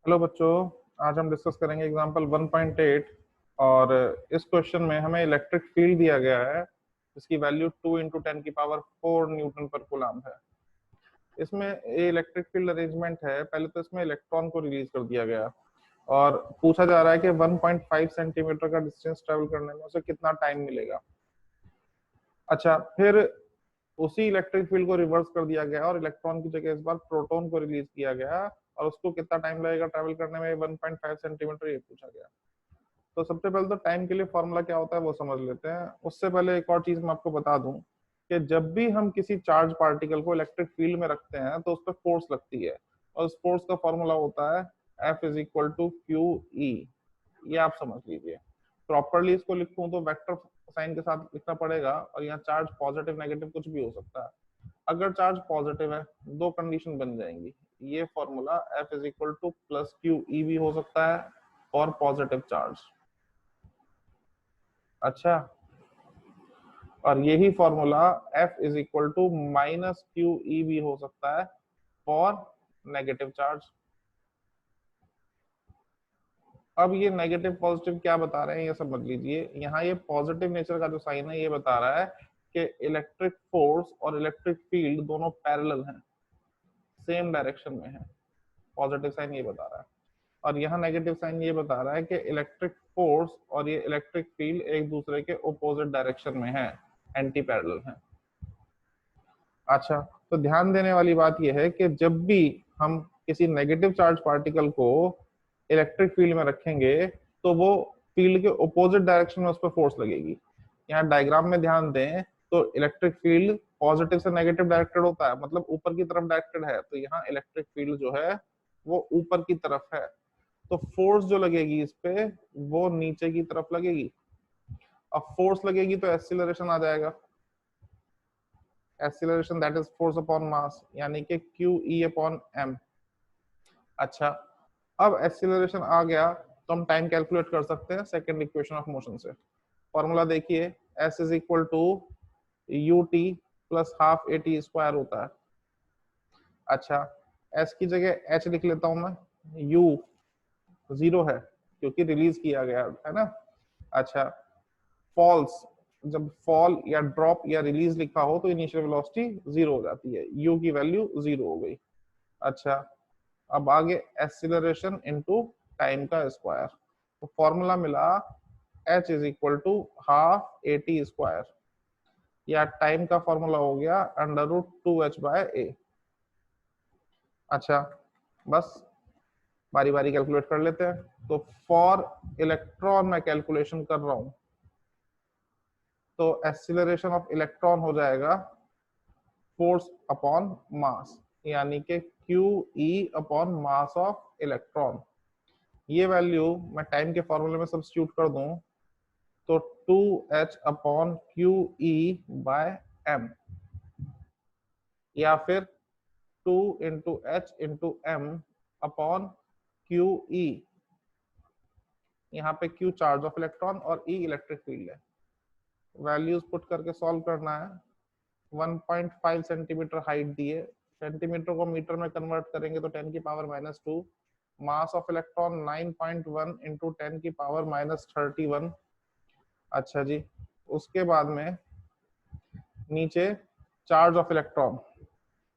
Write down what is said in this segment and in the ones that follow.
Hello बच्चों। आज हम डिस्कस करेंगे एग्जांपल 1.8। और इस क्वेश्चन में हमें इलेक्ट्रिक फील्ड दिया गया है जिसकी वैल्यू 2 × 10⁴ न्यूटन पर कूलम है। इसमें ये इलेक्ट्रिक फील्ड अरेंजमेंट है। पहले तो इसमें इलेक्ट्रॉन को रिलीज कर दिया गया और पूछा जा रहा है कि 1.5 सेंटीमीटर का डिस्टेंस ट्रेवल करने में उसे कितना टाइम मिलेगा। अच्छा, फिर उसी इलेक्ट्रिक फील्ड को रिवर्स कर दिया गया और इलेक्ट्रॉन की जगह इस बार प्रोटॉन को रिलीज किया गया और उसको कितना टाइम लगेगा ट्रैवल करने में 1.5 सेंटीमीटर, ये पूछा गया। तो सबसे पहले तो टाइम के लिए फॉर्मूला क्या होता है वो समझ लेते हैं। उससे पहले एक और चीज मैं आपको बता दूं कि जब भी हम किसी चार्ज पार्टिकल को इलेक्ट्रिक फील्ड में रखते हैं तो उस पर फोर्स लगती है और उस फोर्स का फॉर्मूला होता है F = QE। ये आप समझ लीजिए। प्रॉपरली इसको लिखूं तो वेक्टर साइन के साथ लिखना पड़ेगा और यहाँ चार्ज पॉजिटिव नेगेटिव कुछ भी हो सकता है। अगर चार्ज पॉजिटिव है दो कंडीशन बन जाएंगी। ये फॉर्मूला F = +QE भी हो सकता है और पॉजिटिव चार्ज। अच्छा, और यही फॉर्मूला F = -QE भी हो सकता है फॉर नेगेटिव चार्ज। अब ये नेगेटिव पॉजिटिव क्या बता रहे हैं ये समझ लीजिए। यहाँ ये पॉजिटिव नेचर का जो साइन है ये बता रहा है कि इलेक्ट्रिक फोर्स और इलेक्ट्रिक फील्ड दोनों पैरेलल हैं, सेम डायरेक्शन में है। पॉजिटिव साइन ये बता रहा है। और यहाँ नेगेटिव साइन ये बता रहा है कि इलेक्ट्रिक फोर्स और ये इलेक्ट्रिक फील्ड एक दूसरे के ऑपोजिट डायरेक्शन में है, एंटी पैरेलल है। अच्छा, तो ध्यान देने वाली बात यह है कि जब भी हम किसी नेगेटिव चार्ज पार्टिकल को इलेक्ट्रिक फील्ड में रखेंगे तो वो फील्ड के ऑपोजिट डायरेक्शन में उस पर फोर्स लगेगी। यहाँ डायग्राम में ध्यान दें तो इलेक्ट्रिक फील्ड पॉजिटिव से नेगेटिव डायरेक्टेड होता है, मतलब ऊपर की तरफ डायरेक्टेड है। तो यहाँ इलेक्ट्रिक फील्ड जो है वो ऊपर की तरफ है, तो फोर्स जो लगेगी इस पे वो नीचे की तरफ लगेगी। अब फोर्स लगेगी तो एक्सीलरेशन आ जाएगा। Acceleration that is force upon mass, यानी कि QE/m। अच्छा, अब एक्सीलरेशन आ गया तो हम टाइम कैलकुलेट कर सकते हैं सेकंड इक्वेशन ऑफ मोशन से। फॉर्मूला देखिए, S = UT + ½ AT² होता है। अच्छा, S की जगह H लिख लेता हूं मैं। U 0 है क्योंकि रिलीज किया गया है ना। अच्छा, फॉल्स, जब फॉल या ड्रॉप या रिलीज लिखा हो तो इनिशियल वेलोसिटी 0 हो जाती है, U की वैल्यू 0 हो गई। अच्छा, अब आगे एक्सीलरेशन इनटू टाइम का स्क्वायर। तो फॉर्मूला मिला H = ½ AT², या टाइम का फॉर्मूला हो गया √2h/a। अच्छा, बस बारी बारी कैलकुलेट कर लेते हैं। तो फॉर इलेक्ट्रॉन मैं कैलकुलेशन कर रहा हूं, तो एक्सीलरेशन ऑफ इलेक्ट्रॉन हो जाएगा फोर्स अपॉन मास, यानी कि QE/मास ऑफ इलेक्ट्रॉन। ये वैल्यू मैं टाइम के फॉर्मूले में सब्स्टिट्यूट कर दूं तो 2h/QE/m, या फिर 2 × H × m/QE। यहाँ पे Q चार्ज ऑफ इलेक्ट्रॉन और E इलेक्ट्रिक फील्ड है। वैल्यूज पुट करके सॉल्व करना है। 1.5 सेंटीमीटर हाइट दिए, सेंटीमीटर को मीटर में कन्वर्ट करेंगे तो 10⁻⁻²। Mass of electron 9.1 × 10⁻31। अच्छा जी, उसके बाद में नीचे charge of electron,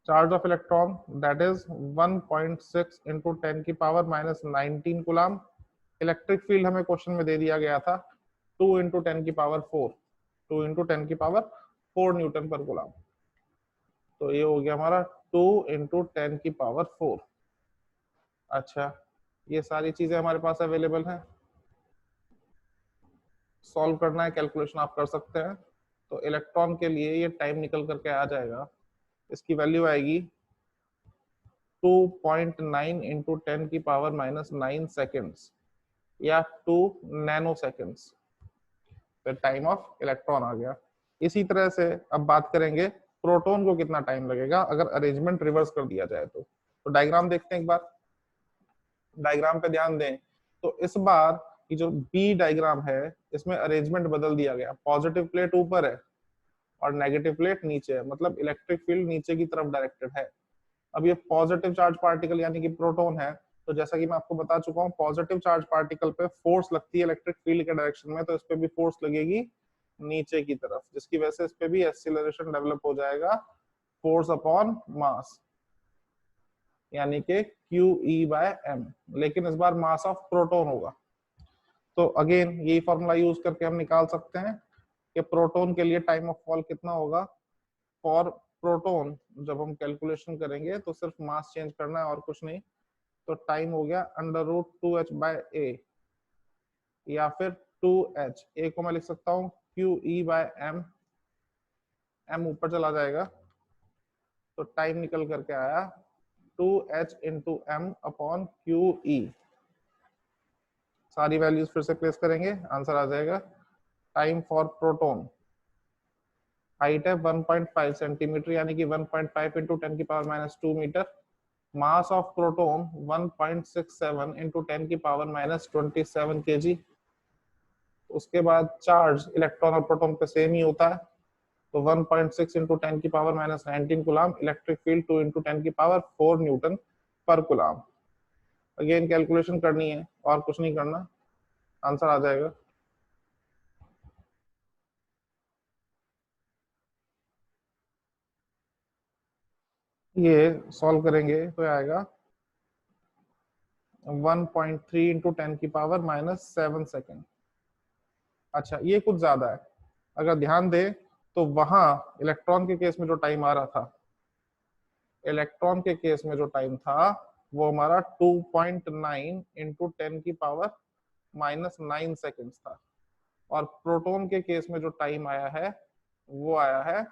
charge of electron that is 1.6 × 10⁻19 coulomb. Electric field हमें क्वेश्चन में दे दिया गया था 2 × 10⁴, 2 × 10⁴ न्यूटन पर कूलम। तो ये हो गया हमारा 2 × 10⁴। अच्छा, ये सारी चीजें हमारे पास अवेलेबल हैं। सॉल्व करना है, कैलकुलेशन आप कर सकते हैं। तो इलेक्ट्रॉन के लिए ये टाइम निकल करके आ जाएगा, इसकी वैल्यू आएगी 2.9 × 10⁻⁹ सेकेंड्स, या 2 नैनो सेकेंड्स। फिर टाइम ऑफ इलेक्ट्रॉन आ गया। इसी तरह से अब बात करेंगे प्रोटॉन को कितना टाइम लगेगा अगर अरेंजमेंट रिवर्स कर दिया जाए तो डायग्राम देखते हैं एक बार। डायग्राम पे ध्यान दें तो इस बार की जो बी डायग्राम है इसमें अरेंजमेंट बदल दिया गया। पॉजिटिव प्लेट ऊपर है और नेगेटिव प्लेट नीचे है, मतलब इलेक्ट्रिक फील्ड नीचे की तरफ डायरेक्टेड है। अब ये पॉजिटिव चार्ज पार्टिकल यानी कि प्रोटॉन है तो जैसा कि मैं आपको बता चुका हूँ, पॉजिटिव चार्ज पार्टिकल पे फोर्स लगती है इलेक्ट्रिक फील्ड के डायरेक्शन में, तो इस पे भी फोर्स लगेगी नीचे की तरफ, जिसकी वजह से इस पे भी एक्सीलरेशन डेवलप हो जाएगा, फोर्स अपॉन मास, यानी कि QE/m, लेकिन इस बार मास ऑफ प्रोटॉन होगा। तो अगेन यही फॉर्मूला यूज करके हम निकाल सकते हैं कि प्रोटॉन के लिए टाइम ऑफ फॉल कितना होगा। फॉर प्रोटॉन जब हम कैलकुलेशन करेंगे तो सिर्फ मास चेंज करना है और कुछ नहीं, तो टाइम हो गया √2h/a, या फिर 2h, a को मैं लिख सकता हूँ QE/m, m ऊपर चला जाएगा, तो टाइम निकल करके आया 2h × m/QE। सारी वैल्यूज फिर से प्लेस करेंगे, आंसर आ जाएगा। टाइम फॉर प्रोटॉन, हाइट है 1.5 सेंटीमीटर, यानी कि 1.5 × 10⁻² metre. Mass of proton 1.67 × 10⁻27 kg। उसके बाद चार्ज इलेक्ट्रॉन और प्रोटॉन पे सेम ही होता है, तो 1.6 × 10⁻19 कूलम। इलेक्ट्रिक फील्ड 2 × 10⁴ न्यूटन पर कूलम। अगेन कैलकुलेशन करनी है और कुछ नहीं करना, आंसर आ जाएगा। ये सॉल्व करेंगे तो आएगा 1.3 × 10⁻⁻7 सेकेंड। अच्छा, ये कुछ ज्यादा है। अगर ध्यान दे तो वहां इलेक्ट्रॉन के केस में जो टाइम आ रहा था, इलेक्ट्रॉन के केस में जो टाइम था वो हमारा 2.9 × 10⁻⁹ सेकेंड्स था, और प्रोटॉन के केस में जो टाइम आया है वो आया है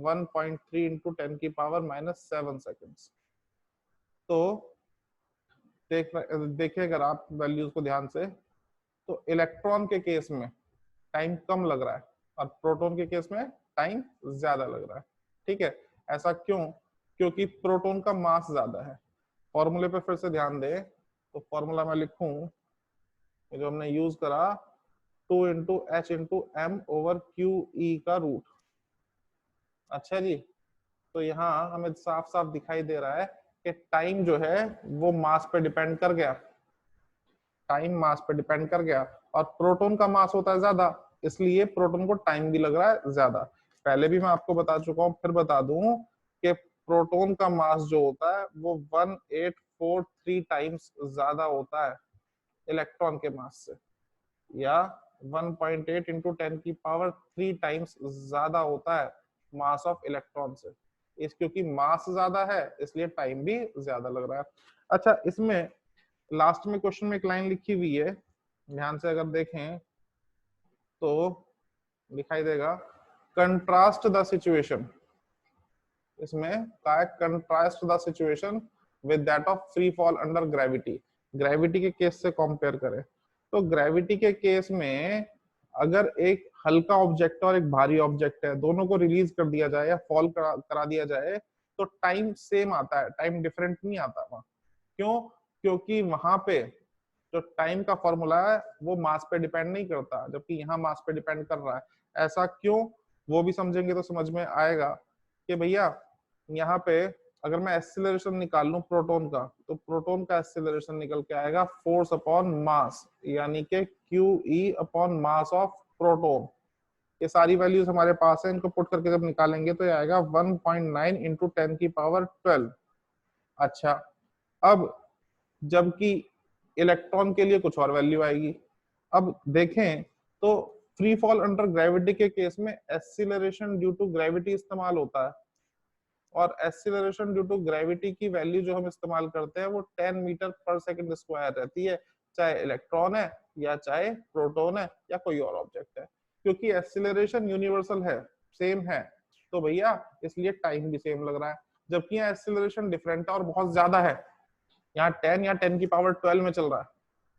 1.3 × 10⁻⁷ सेकेंड्स। तो देखिए अगर आप वैल्यूज को ध्यान से, तो इलेक्ट्रॉन के केस में टाइम कम लग रहा है और प्रोटॉन के केस में टाइम ज्यादा लग रहा है। ठीक है, ऐसा क्यों? क्योंकि प्रोटॉन का मास ज्यादा है। फॉर्मूले पे फिर से ध्यान दे, तो फॉर्मूला मैं लिखूं जो हमने यूज करा, 2 × h × m/QE का रूट। अच्छा जी, तो यहाँ हमें साफ साफ दिखाई दे रहा है कि टाइम जो है वो मास पे डिपेंड कर गया, टाइम मास पे डिपेंड कर गया, और प्रोटॉन का मास होता है ज्यादा, इसलिए प्रोटॉन को टाइम भी लग रहा है ज्यादा। पहले भी मैं आपको बता चुका हूँ, फिर बता दूं कि प्रोटॉन का मास जो होता है वो 1843 टाइम्स ज्यादा होता है इलेक्ट्रॉन के मास से, या 1.8 × 10⁻³ टाइम्स ज्यादा होता है मास ऑफ इलेक्ट्रॉन से। इस क्योंकि मास ज्यादा है इसलिए टाइम भी ज्यादा लग रहा है। अच्छा, इसमें लास्ट में क्वेश्चन में एक लाइन लिखी हुई है, ध्यान से अगर देखें तो दिखाई देगा, कंट्रास्ट द सिचुएशन। इसमें कहा है contrast the situation with that of free fall under gravity. Gravity के केस से कंपेयर करें, तो ग्रेविटी के केस में अगर एक हल्का ऑब्जेक्ट और एक भारी ऑब्जेक्ट है, दोनों को रिलीज कर दिया जाए या फॉल करा दिया जाए, तो टाइम सेम आता है, टाइम डिफरेंट नहीं आता वहां। क्यों? क्योंकि वहां पे जो टाइम का फॉर्मूला है वो मास पे डिपेंड नहीं करता, जबकि यहाँ मास पे डिपेंड कर रहा है। ऐसा क्यों, वो भी समझेंगे तो समझ में आएगा कि भैया यहाँ पे अगर मैं एक्सीलरेशन निकाल लूं प्रोटॉन का, तो प्रोटॉन का एक्सीलरेशन निकल के आएगा फोर्स अपॉन मास, यानी कि QE/मास ऑफ प्रोटॉन। ये सारी वैल्यूज हमारे पास है, इनको पुट करके जब निकालेंगे तो ये आएगा 1.9 × 10⁻12। अच्छा, अब जबकि इलेक्ट्रॉन के लिए कुछ और वैल्यू आएगी। अब देखें तो फ्री फॉल अंडर ग्रेविटी के केस में एक्सीलरेशन ड्यू टू ग्रेविटी इस्तेमाल होता है, और एक्सीलरेशन ड्यू टू ग्रेविटी की वैल्यू जो हम इस्तेमाल करते हैं वो 10 मीटर पर सेकंड स्क्वायर रहती है, चाहे इलेक्ट्रॉन है या चाहे प्रोटॉन है या कोई और ऑब्जेक्ट है, क्योंकि एक्सीलरेशन यूनिवर्सल है, सेम है, तो भैया इसलिए टाइम भी सेम लग रहा है। जबकि यहाँ एक्सीलरेशन डिफरेंट है और बहुत ज्यादा है, यहाँ 10 या 10⁻12 में चल रहा है,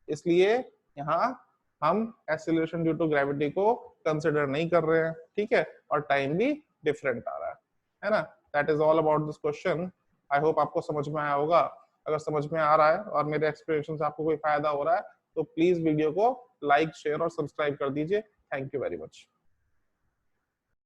इसलिए यहाँ हम एक्सीलरेशन ड्यू टू ग्रेविटी को कंसिडर नहीं कर रहे हैं। ठीक है, और टाइम भी डिफरेंट आ रहा है ना। That is all about this question. I hope आपको समझ में आया होगा। अगर समझ में आ रहा है और मेरे एक्सप्लेनेशन से आपको कोई फायदा हो रहा है तो प्लीज वीडियो को लाइक, शेयर और सब्सक्राइब कर दीजिए। Thank you very much.